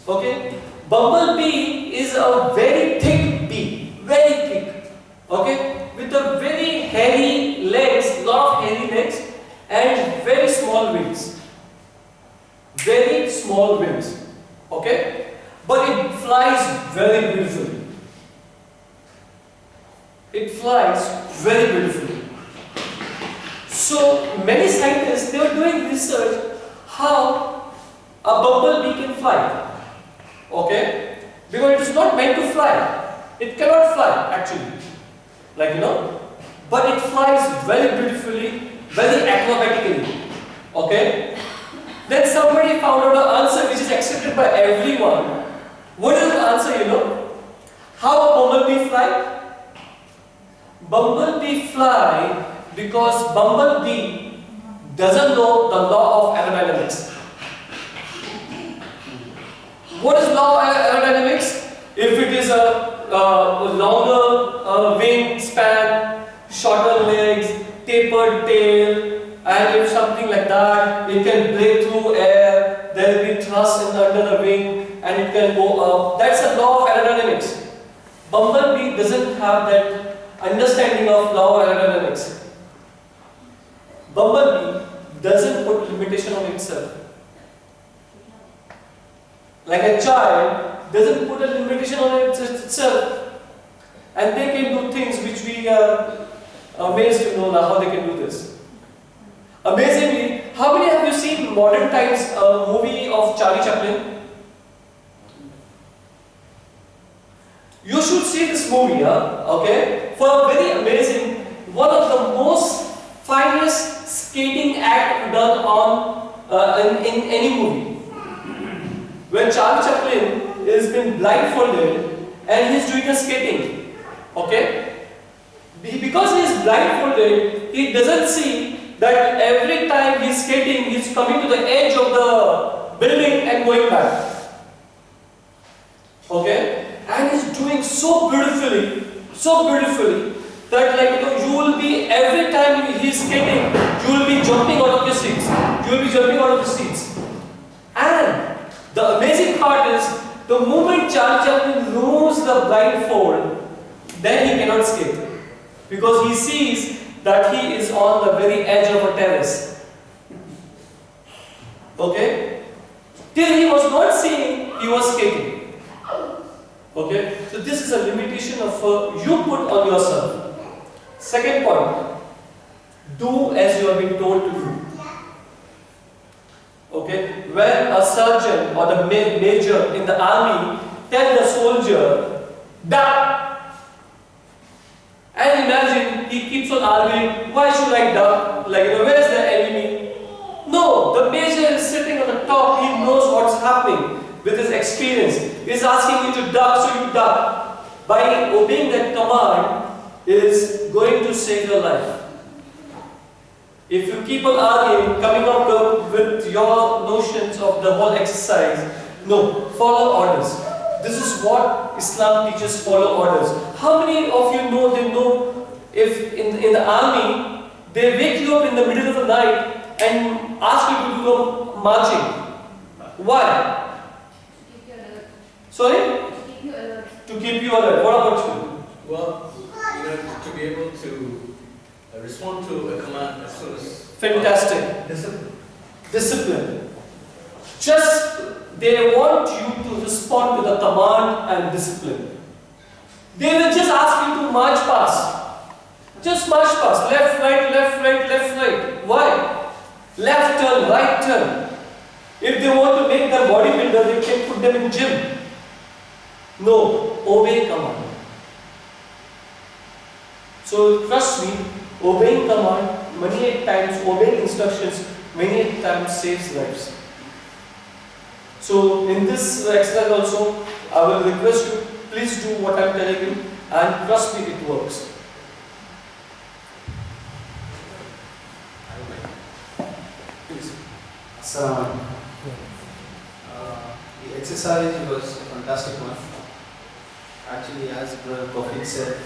Okay, bumblebee is a very thick bee, very thick. Okay, with a very hairy legs, lot of hairy legs, and very small wings. Very small wings. Okay, but it flies very beautifully. It flies very beautifully. So many scientists, they were doing research how a bumblebee can fly. Okay, because it is not meant to fly. It cannot fly actually, like but it flies very beautifully, very acrobatically. Okay. Then somebody found out an answer which is accepted by everyone. What is the answer? How a bumblebee fly? Bumblebee fly because bumblebee doesn't know the law of aerodynamics. What is law of aerodynamics? If it is a longer wing span, shorter legs, tapered tail, and if something like that, it can break through air, there will be thrust under the wing, and it can go up. That's the law of aerodynamics. Bumblebee doesn't have that understanding of law of aerodynamics. Bumblebee doesn't put limitation on itself. Like a child doesn't put a limitation on itself, and they can do things which we are amazed to know now how they can do this. Amazingly, how many have you seen modern times movie of Charlie Chaplin? You should see this movie, okay? For a very amazing, one of the most finest skating act done on in any movie. When Charlie Chaplin is been blindfolded and he's doing a skating, okay? Because he is blindfolded, he doesn't see that every time he's skating, he's coming to the edge of the building and going back. Okay? And he's doing so beautifully that you will be, every time he's skating, you will be jumping out of your seats. You will be jumping out of the seats. And the amazing part is, the moment Charlie Chaplin removes the blindfold, then he cannot skate. Because he sees that he is on the very edge of a terrace. Okay? Till he was not seeing, he was skating. Okay? So this is a limitation of you put on yourself. Second point, do as you have been told to do. Okay? When a surgeon or the major in the army tell the soldier, duck. And imagine he keeps on arguing, why should I duck? Where's the enemy? No, the major is sitting on the top, he knows what's happening with his experience. He's asking you to duck, so you duck. By obeying that command is going to save your life. If you keep on arguing, coming up with your notions of the whole exercise, no, follow orders. This is what Islam teaches, follow orders. How many of you know, they know if in the army, they wake you up in the middle of the night and ask you to do the marching. Why? To keep you alert. Sorry? To keep you alert. To keep you alert. What about you? Well, to be able to respond to a command as soon as... Fantastic. Discipline. Discipline. They want you to respond to the command and discipline. They will just ask you to march past. Just march past. Left, right, left, right, left, right. Why? Left turn, right turn. If they want to make them bodybuilder, they can put them in gym. No, obey command. So trust me, obeying command, many times obeying instructions, many times saves lives. So in this exercise also, I will request you, please do what I am telling you, and trust me, it works. Please. Assalamu The exercise was a fantastic one. Actually, as Brother Kofik said,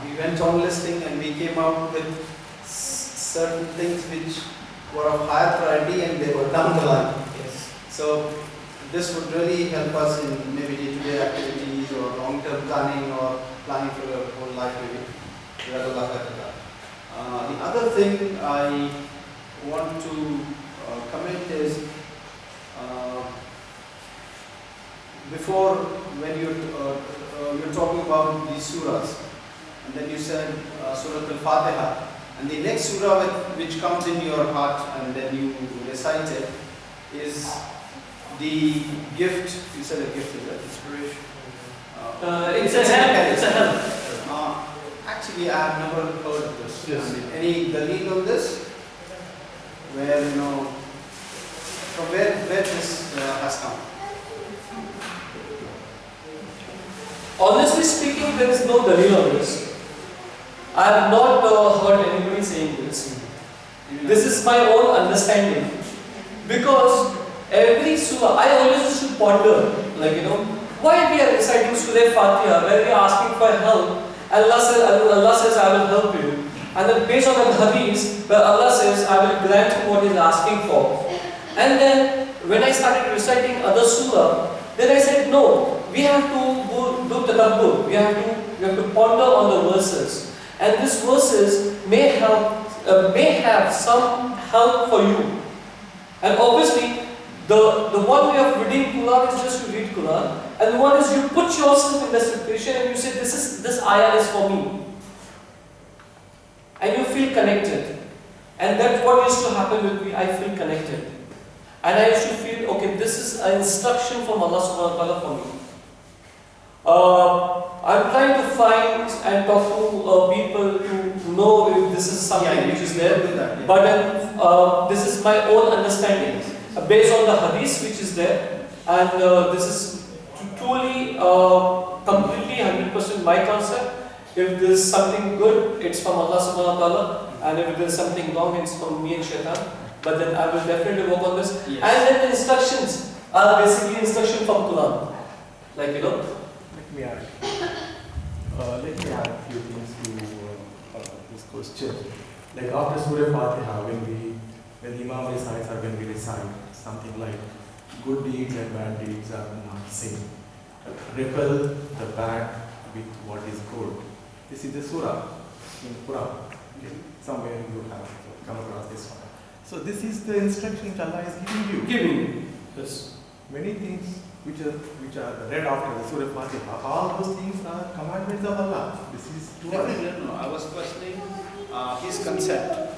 we went on listing and we came out with certain things which were of higher priority and they were down the line. Yes. So this would really help us in maybe day-to-day activities or long-term planning or planning for your whole life maybe. The other thing I want to comment is before when you're talking about these surahs, and then you said Surah Al-Fatiha, and the next surah which comes in your heart and then you recite it is the gift. You said a gift, is that inspiration? It's a help. It's a help. Actually, I have never heard of this. Yes. Any dalil on this? Where from where this has come? Honestly speaking, there is no dalil on this. I have not heard anybody saying this. This is my own understanding. Because every surah, I always used to ponder, why we are reciting Surah Fatiha, where we are asking for help. Allah says, I will help you. And then based on the hadith, where Allah says, I will grant him what he is asking for. And then, when I started reciting other surah, then I said, no, we have to do tadabbur. We have to ponder on the verses. And these verses may have some help for you. And obviously, the one way of reading Quran is just to read Quran, and the one is you put yourself in the situation and you say, this ayah is for me. And you feel connected. And that's what used to happen with me, I feel connected. And I used to feel, okay, this is an instruction from Allah subhanahu wa ta'ala for me. I'm trying to find and talk to people to know if this is something which is there. But then, this is my own understanding based on the hadith which is there, and this is truly completely 100% my concept. If there is something good, it's from Allah subhanahu wa ta'ala, and if there is something wrong, it's from me and shaitan. But then I will definitely work on this. Yes. And then the instructions are basically instruction from Quran. Let me add a few things to this question. Like after Surah Fatiha, when the Imam recites or when we recite something like good deeds and bad deeds are not same. Repel the bad with what is good. This is the surah in Quran. Okay. Somewhere you have come across this one. So this is the instruction which Allah is giving you. Yes. Many things which are read after the Surah Fatiha, all those things are commandments of Allah. This is definitely no. I was questioning his concept.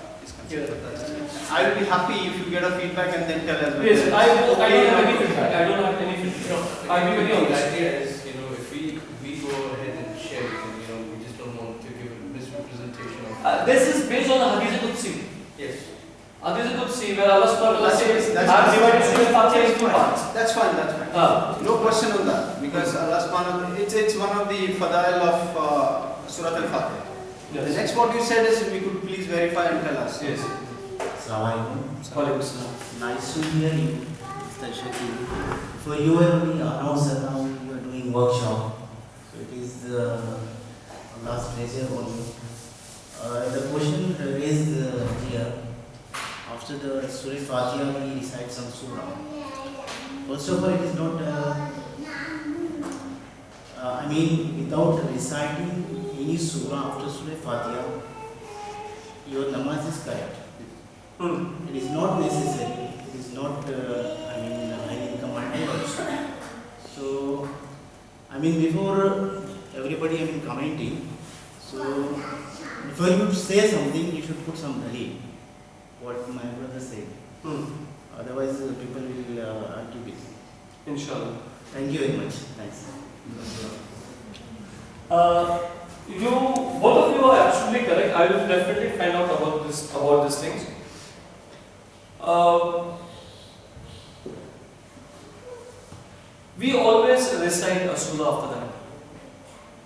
I will be happy if you get a feedback and then tell us. Yes, I don't have any feedback. I don't have any feedback. I'll be very honest. The idea is, if we go ahead and share it, and, we just don't want to give a misrepresentation of. This is based on the Hadith Qudsi. Yes. Hadith Qudsi, where Allah subhanahu wa ta'ala says, I have divided Surah Fatiha into two parts. That's fine. No question on that, because Allah subhanahu wa ta'ala, it's one of the fadail of Surah Al-Fatiha. Yes. The next what you said is, we could please verify and tell us. Yes. Nice to hear you, Mr. Shakil. For you and me, announced around you are doing workshop. So it is Allah's pleasure on you. The question raised here, after the Surah Fatiha, we recite some surah. First of all, it is not, without reciting any surah after Surah Fatiha, your namaz is correct. It is not necessary. It is not, highly commanded also. So, before everybody commenting, so before you say something, you should put some dalil. What my brother said. Otherwise, people will argue with you. Inshallah. Thank you very much. Thanks. Both of you are absolutely correct. I will definitely find out about these things. We always recite a surah after that.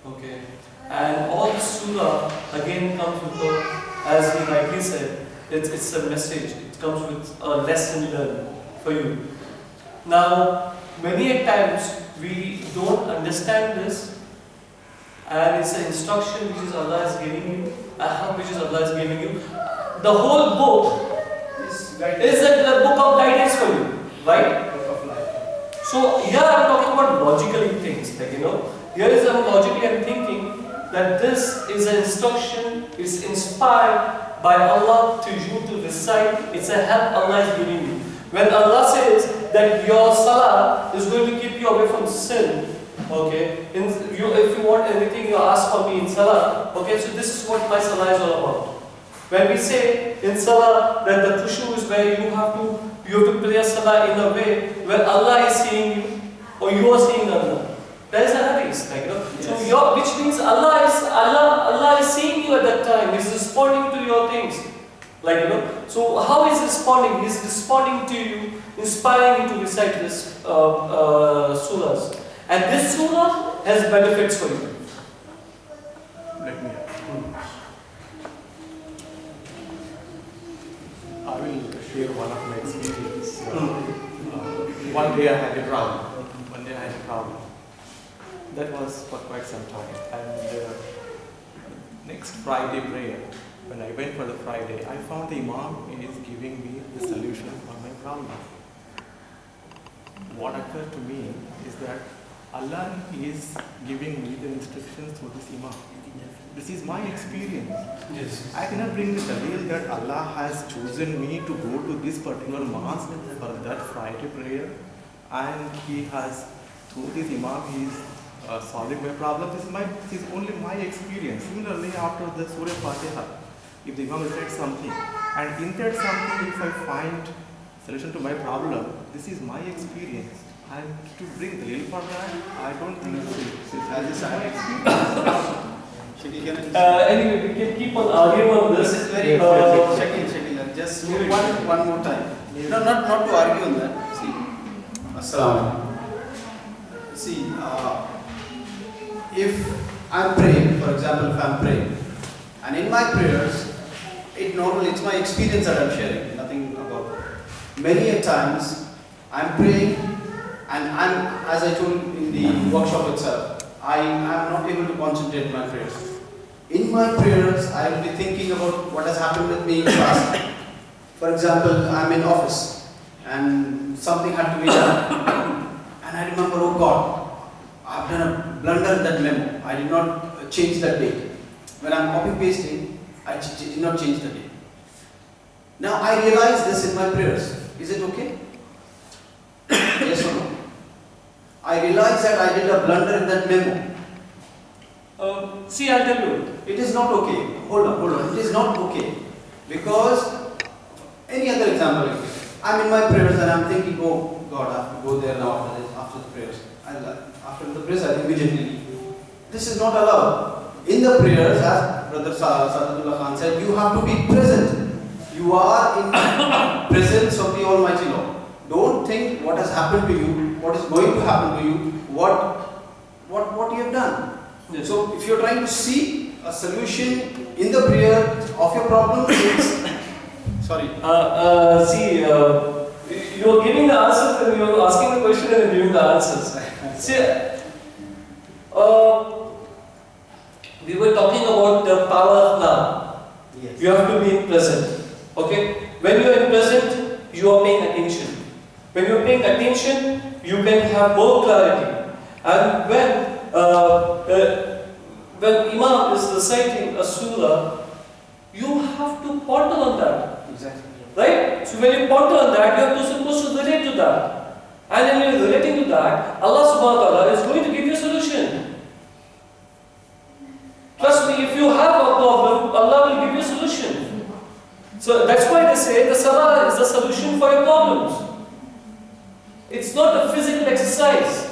Okay. And all the surah again comes with as he rightly said, it's a message. It comes with a lesson learned for you. Now, many a times we don't understand this, and it's an instruction which is Allah is giving you, a help which is Allah is giving you. The whole book is a book of guidance for you, right? Book of life. So here I'm talking about logically things, like here is I'm logically thinking that this is an instruction, it's inspired by Allah to you to recite, it's a help Allah is giving you. When Allah says that your salah is going to keep you away from sin, okay, if you want anything you ask for me in salah, okay, so this is what my salah is all about. When we say in salah that the khushu is where you have to pray salah in a way where Allah is seeing you or you are seeing Allah. That is a hadith, like, Yes. So which means Allah is seeing you at that time. He's responding to your things, like So how is he responding? He's responding to you, inspiring you to recite this surahs, and this surah has benefits for you. Let me. I will share one of my experience. One day I had a problem. That was for quite some time. And next Friday prayer, when I went for the Friday, I found the Imam is giving me the solution for my problem. What occurred to me is that Allah is giving me the instructions through this Imam. This is my experience. Yes. I cannot bring the dalil that Allah has chosen me to go to this particular mosque for that Friday prayer, and He has, through this Imam, He is solving my problem. This is only my experience. Similarly, after the Surah Fatiha, if the Imam recites something, and in that something, if I find solution to my problem, this is my experience. And to bring dalil for that, I don't think this is my experience. Anyway, we can keep on arguing on this. This is very Shakil. Just one more time. No, not to argue on that. See, Assalamu alaikum. See, if I'm praying, for example, if I'm praying, and in my prayers, it's my experience that I'm sharing, nothing about it. Many a times, I'm praying, and as I told in the workshop itself, I am not able to concentrate my prayers. In my prayers, I will be thinking about what has happened with me in class. For example, I'm in office and something had to be done. And I remember, oh God, I've done a blunder in that memo. I did not change that date. When I'm copy pasting, I did not change the date. Now I realize this in my prayers. Is it okay? Yes or no? I realize that I did a blunder in that memo. See, I'll tell you. It is not okay. Hold on. It is not okay. Because, any other example, I'm in my prayers and I'm thinking, oh God, I have to go there now after the prayers. After the prayers, I immediately leave. This is not allowed. In the prayers, as Brother Sadadullah Khan said, you have to be present. You are in the presence of the Almighty Lord. Don't think what has happened to you, what is going to happen to you, what you have done. Yes. So, if you are trying to see a solution in the prayer of your problem, sorry. See, you are giving the answers and you are asking the question and giving the answers. See, we were talking about the power of now. Yes. You have to be in present. Okay? When you are in present, you are paying attention. When you are paying attention, you can have more clarity. And when Imam is reciting a surah, you have to ponder on that. Exactly. Right? So when you ponder on that, you are supposed to relate to that. And when you are relating to that, Allah subhanahu wa ta'ala is going to give you a solution. Trust me, if you have a problem, Allah will give you a solution. So that's why they say the salah is the solution for your problems. It's not a physical exercise.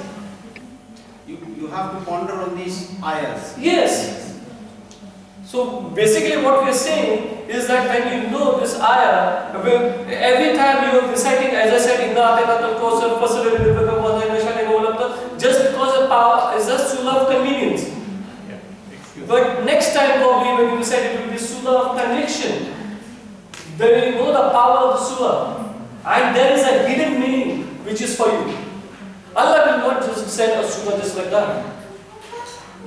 You have to ponder on these ayahs. Yes. So basically what we are saying is that when you know this ayah, every time you are reciting, as I said, just because of power is just surah of convenience. But next time probably when you recite it will be surah of conviction. Then you know the power of the surah. And there is a hidden meaning which is for you. Allah will not just send a surah just like that.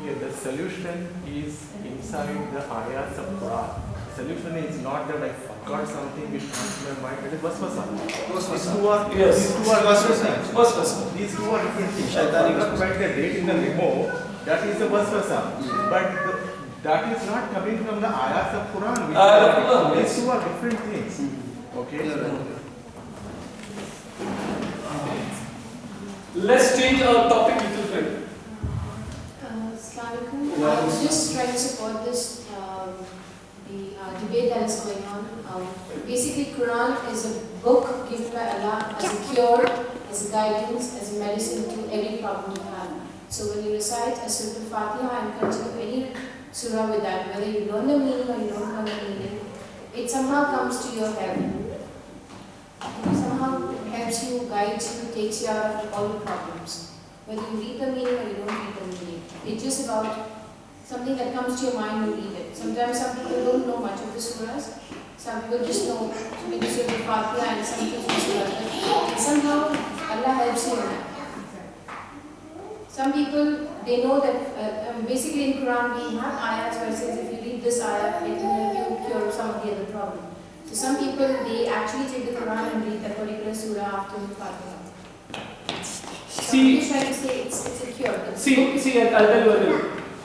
Yeah, the solution is inside the ayahs of Quran. The solution is not that I got something which comes to my mind. It is waswasa. Waswasa. These two are Yes. these two are Waswasa. Waswasa. These two are different things. Shaitani I forgot to write the date in the memo. That is the waswasa. But that is not coming from the ayats of Quran. which Ayat of are- Quran, These yes. two are different things. Okay. You're right. Let's change our topic little bit. Assalamualaikum. I was just trying to support this debate that is going on. Basically, Quran is a book given by Allah as a cure, as a guidance, as a medicine to every problem you have. So when you recite a Surah Al-Fatiha and continue any surah with that, whether you learn the meaning or you don't learn the meaning, it somehow comes to your help. It somehow helps you, guides you, takes you out of all the problems. Whether you read the meaning or you don't read the meaning. It's just about something that comes to your mind, you read it. Sometimes some people don't know much of the surahs. Some people just know maybe Surah Al-Fatiha and some people surahs. But somehow Allah helps you in that. Some people, they know that basically in Quran we have ayats where it says if you read this ayat, it will help you cure some of the other problem. So some people, they actually take the Quran and read that particular surah after the Fatiha. See- Somebody trying to say it's a cure. The book See, is- I'll tell you a little.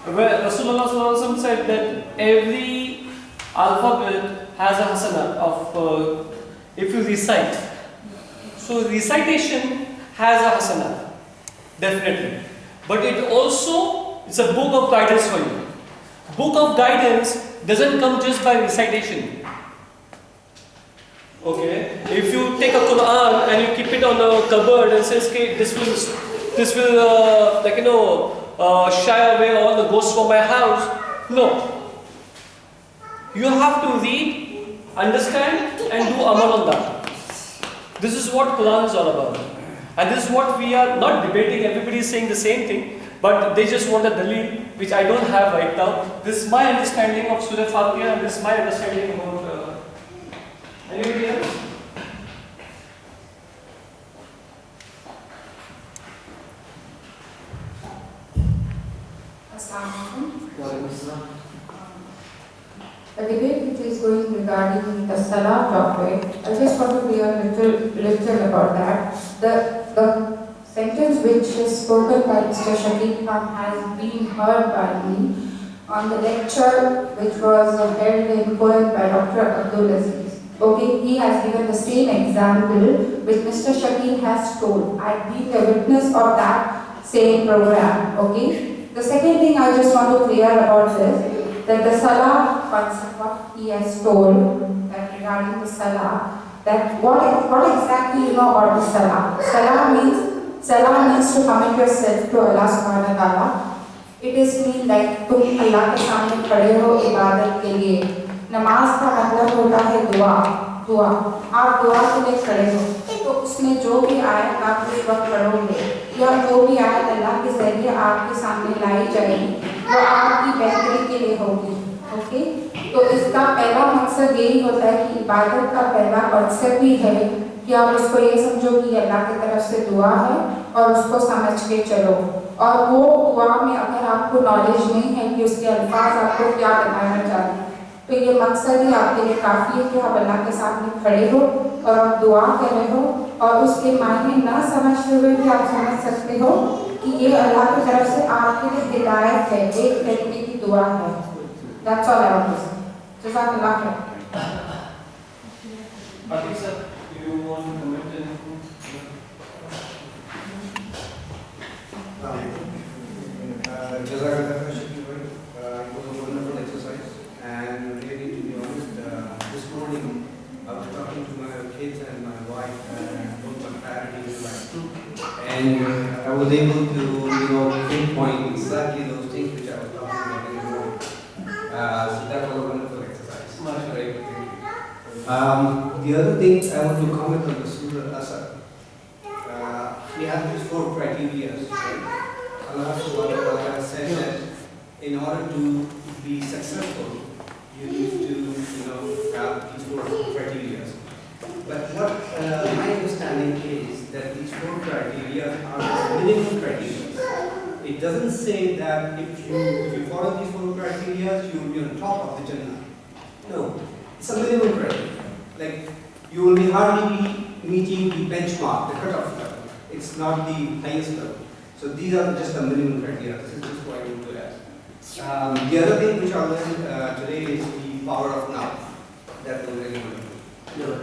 Where Rasulullah Sallallahu Alaihi Wasallam said that every alphabet has a hasana of if you recite. So recitation has a hasana, definitely. But it also is a book of guidance for you. Book of guidance doesn't come just by recitation. Okay, if you take a Quran and you keep it on a cupboard and says, okay, this will like shy away all the ghosts from my house. No. You have to read, understand, and do amal on that. This is what Quran is all about. And this is what we are not debating. Everybody is saying the same thing, but they just want a dalil, which I don't have right now. This is my understanding of Surah Fatiha, and this is my understanding about. Anybody else? Assalamualaikum. A debate which is going regarding the Salah topic, I just want to be a little about that. The sentence which is spoken by Mr. Shafiq Khan has been heard by me on the lecture which was held in Kuwait by Dr. Abdul Aziz. Okay, he has given the same example which Mr. Shafiq has told. I've been the witness of that same program. Okay. The second thing I just want to clear about this, that the Salah concept, what he has told, that regarding the Salah, that what exactly you know about the Salah? Salah means to commit yourself to Allah subhanahu wa ta'ala. It is mean like तुम अल्लाह के सामने खड़े हो इबादत के लिए. नमाज का मतलब होता है दुआ. आप दुआ के लिए खड़े हो, तो उसमें जो भी आयत आप उस वक्त पढ़ोगे या जो भी आयत अल्लाह के जरिए आपके सामने लाई जाएगी वो आपकी बेहतरी के लिए होगी. ओके, तो इसका पहला मकसद यही होता है कि इबादत का पहला कॉन्सेप्ट ही है कि आप उसको ये समझो कि अल्लाह की तरफ से दुआ है और उसको समझ के चलो. और वो दुआ में अगर आपको नॉलेज नहीं है कि उसके अल्फाज आपको क्या बताना चाहते हैं, तो ये मकसद ही आपके लिए काफ़ी है कि आप अल्लाह के सामने खड़े हो और आप दुआ कर रहे हो और उसके मायने ना समझते हुए भी आप समझ सकते हो कि ये अल्लाह की तरफ से आपके लिए हिदायत है, एक तरीके की दुआ है. That's all I want to say. Jazakallah khair. Atik sir, do you want to comment anything? Jazakallah khair. It was a wonderful exercise, and really, to be honest, this morning I was talking to my kids and my wife and both my priorities in life, and I was able to, pinpoint exactly those things which I was talking about in the morning. So that was a wonderful exercise. Very good, thank you. The other thing I want to comment on the Surah Al-Asr. We have these 4 criteria. Right? Allah subhanahu wa ta'ala said that in order to be successful, you need to, have these 4 criteria. But what my understanding is that these 4 criteria are the minimum criteria. It doesn't say that if you follow these 4 criteria, you will be on top of the Jannah. No, it's a minimum criteria. like you will be hardly be meeting the benchmark, the cutoff level. It's not the highest level. So these are just the minimum criteria. This is just what I want to add. The other thing which I learned today is the power of now. That was really wonderful. Yeah.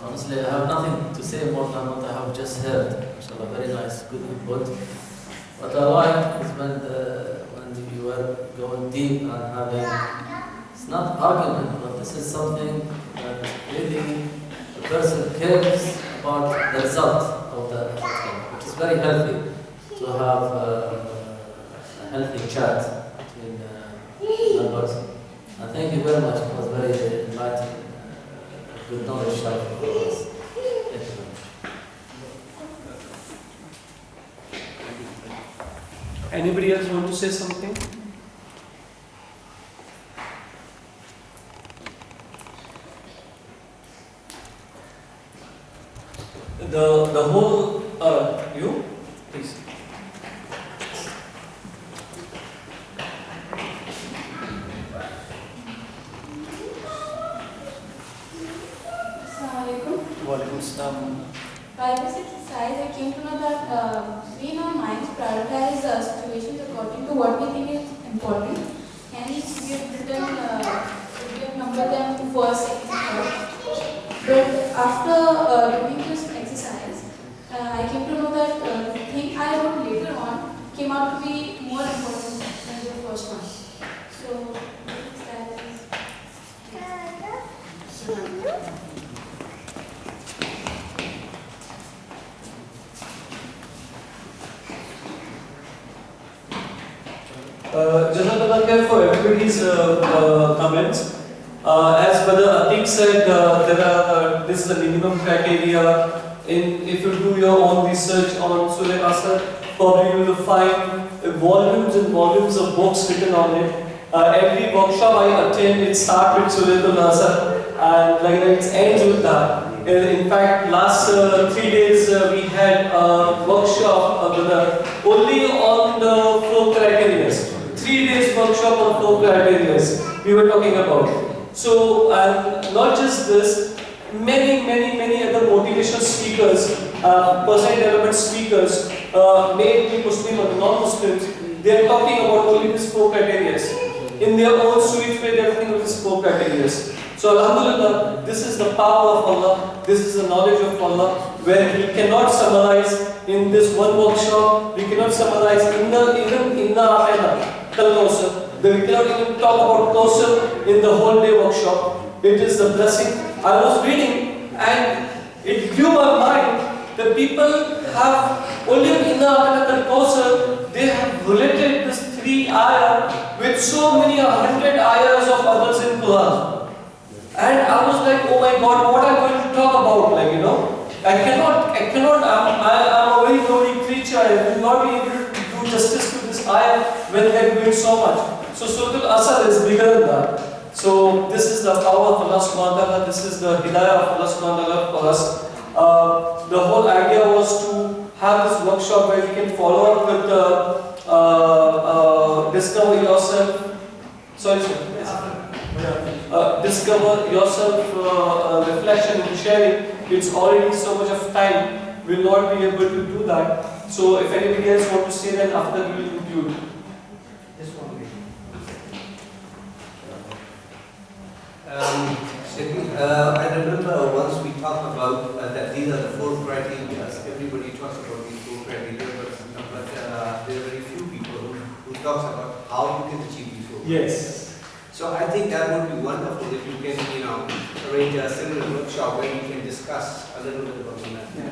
Honestly, I have nothing to say more than what I have just heard. Inshallah, very nice, good input. What I like is when you were going deep and having, it's not argument, but this is something that really the person cares about the result of the thing, which is very healthy to have a healthy chat between members. And thank you very much. It was very enlightening. Good knowledge shared for all of us. Thank you very much. Anybody else want to say something? The whole you please. Walaikum Assalam. By this exercise, I came to know that we in our minds prioritize situations according to what we think is important. Hence, we have numbered them first, second, third. But after doing this exercise, I came to know that the thing I wrote later on came out to be more important than the first one. So, that is. Jazakallah khair for everybody's comments. As Brother Atiq said, this is the minimum criteria. If you do your own research on Surah Asr, probably you will find volumes and volumes of books written on it. Every workshop I attend, it starts with Surah Asr and it ends with that. In fact, last 3 days we had a workshop only on the 4 criteria. 3 days workshop on 4 criteria we were talking about. So, and not just this, many other motivational speakers, personal development speakers, may it be Muslim or non-Muslims, they are talking about only these 4 criteria. In their own sweet way, they are talking about these 4 criteria. So, Alhamdulillah, this is the power of Allah, this is the knowledge of Allah, where we cannot summarize in this one workshop, we cannot summarize even in the Akhirah. We cannot even talk about Kawsar in the whole day workshop. It is the blessing. I was reading and it blew my mind. The people have only in the Kawsar, they have related this 3 ayah with so many 100 ayahs of others in Quran. And I was like, oh my God, what am I going to talk about? I cannot, I'm a very lonely creature. I will not be able to do justice to this ayah when they are doing so much. So Surah Al-Asr is bigger than that. So this is the power of Allah subhanahu wa ta'ala, this is the hidayah of Allah subhanahu wa ta'ala for us. The whole idea was to have this workshop where we can follow up with discover yourself. Discover yourself, reflection and sharing. It's already so much of time, we'll not be able to do that. So if anybody else wants to say, then after that we will conclude. Just one minute. I remember once we talked about that these are the 4 criteria. Everybody talks about these 4 criteria, but there are very few people who talks about how you can achieve these 4 criteria. Yes. So I think that would be wonderful if you can, arrange a similar workshop where you can discuss a little bit about that. Yeah.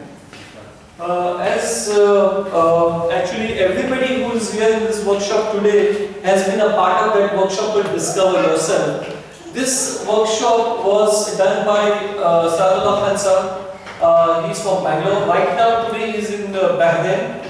Actually everybody who is here in this workshop today has been a part of that workshop called Discover Yourself. This workshop was done by Sadullah Khan sir. He's from Bangalore. Right now today he's in Bahrain.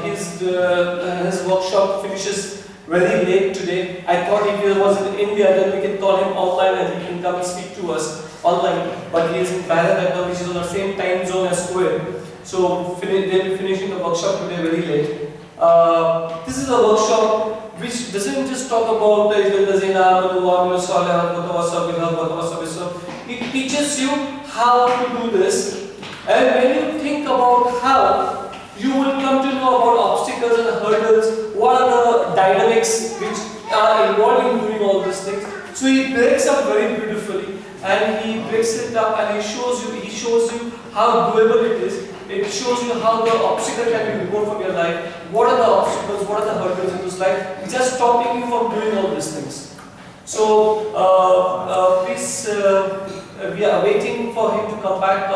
His workshop finishes very late today. I thought if he was in India, then we can call him online and he can come and speak to us online. But he is in Bahrain right now, which is on the same time zone as Kuwait. So they'll be finishing the workshop today very late. This is a workshop which doesn't just talk about the it teaches you how to do this, and when you think about how, you will come to know about obstacles and hurdles, what are the dynamics which are involved in doing all these things. So he breaks up very beautifully, and he breaks it up and he shows you how doable it is. It shows you how the obstacle can be removed from your life. What are the obstacles, what are the hurdles in this life which are stopping you from doing all these things. So please, we are waiting for him to come back,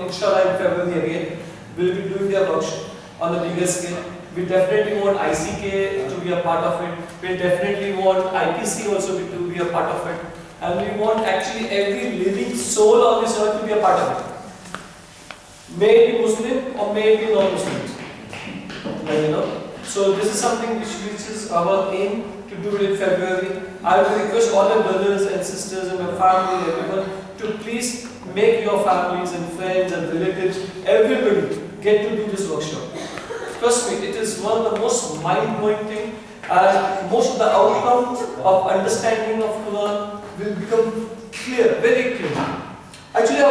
inshallah, in February again. We'll be doing their workshop on the bigger scale. We definitely want ICK to be a part of it. We definitely want IPC also to be a part of it. And we want actually every living soul on this earth to be a part of it. May it be Muslim or may it be non-Muslims. So this is something which is our aim to do it in February. I will request all the brothers and sisters and my family and everyone to please make your families and friends and relatives, everybody, get to do this workshop. Trust me, it is one of the most mind-blowing things, and most of the outcome of understanding of Quran will become clear, very clear. Actually,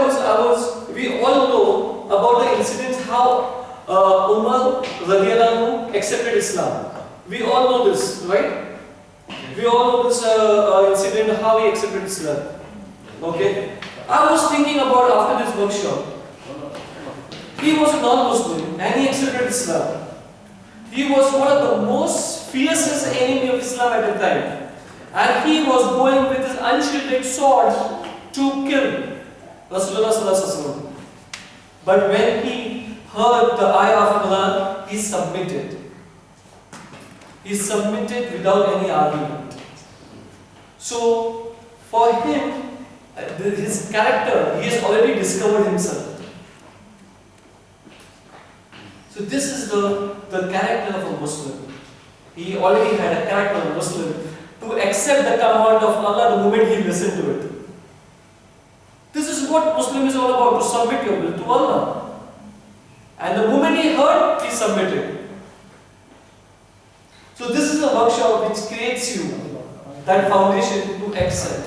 we all know about the incidents how Umar radiallahu anhu accepted Islam. We all know this, right? We all know this incident, how he accepted Islam. Okay? I was thinking about after this workshop, he was a non-Muslim and he accepted Islam. He was one of the most fiercest enemy of Islam at the time. And he was going with his unshielded sword to kill Rasulullah sallallahu alaihi wasallam. But when he heard the ayah of Quran, he submitted. He submitted without any argument. So, for him, his character, he has already discovered himself. So this is the character of a Muslim. He already had a character of a Muslim to accept the command of Allah the moment he listened to it. This is what Muslim is all about, to submit your will to Allah. And the moment he heard, he submitted. So this is a workshop which creates you that foundation to accept.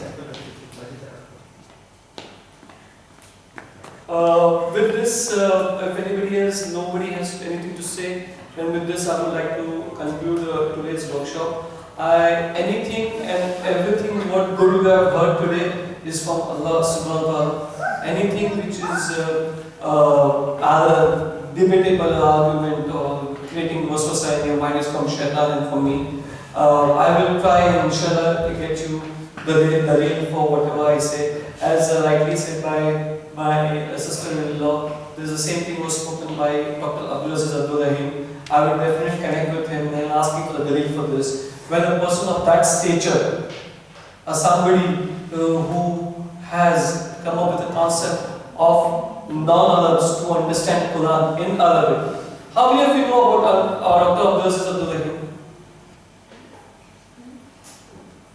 With this, if anybody else, nobody has anything to say, then with this I would like to conclude today's workshop. Anything and everything what good you have heard today is from Allah subhanahu wa ta'ala. Anything which is either debatable argument or creating waswasa in your mind is from shaitan and from me. I will try inshallah to get you the real for whatever I say. As rightly said by my sister-in-law, this is the same thing was spoken by Dr. Abdulaziz Abdul Rahim. I will definitely connect with him and ask him for the dalil for this. When a person of that stature, somebody who has come up with a concept of non-Arabs to understand Quran in Arabic. How many of you know about Dr. Abdulaziz Abdul Rahim?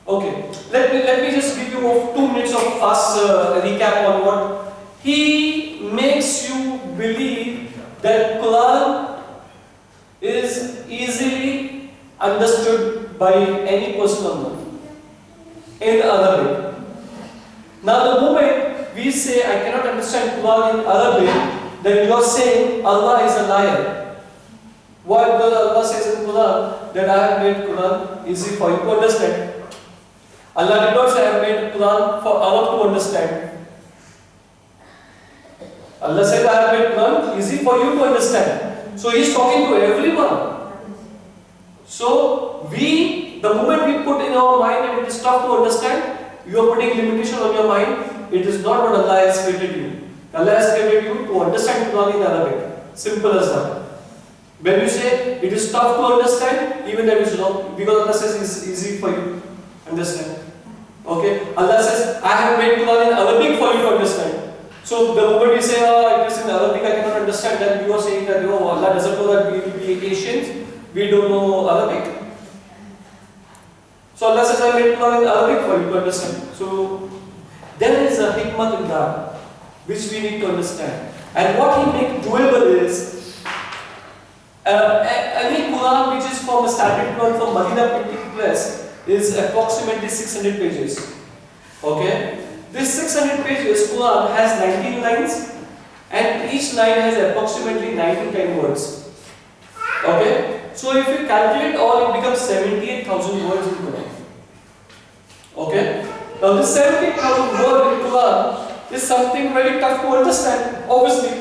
Okay, let me just give you 2 minutes of fast recap on what he makes you believe that Quran is easily understood by any person on earth in Arabic. Now the moment we say I cannot understand Quran in Arabic, then you are saying Allah is a liar. Why? Because Allah says in Quran that I have made Quran easy for you to understand. Allah did not say I have made Quran for Arab to understand. Allah said I have made Quran easy for you to understand. So he is talking to everyone. So the moment we put in our mind that it is tough to understand, you are putting limitation on your mind. It is not what Allah has created you. Allah has created you to understand Quran in Arabic. Simple as that. When you say it is tough to understand, even that is wrong, because Allah says it is easy for you to understand. Okay? Allah says, I have made Quran in Arabic for you to understand. So the moment you say, it is in Arabic, I cannot understand, then you are saying that Allah doesn't know that we will be Asians, we don't know Arabic. So Allah says, I made Quran in Arabic for you to understand. So there is a hikmah in that, which we need to understand. And what he make doable is any Quran which is from a standard Quran from Madina printing press is approximately 600 pages. Okay? This 600 pages Quran has 19 lines and each line has approximately 9 to 10 words. Okay? So if you calculate all, it becomes 78,000 words in Quran. Okay? Now this 78,000 words in Quran is something very tough to understand, obviously.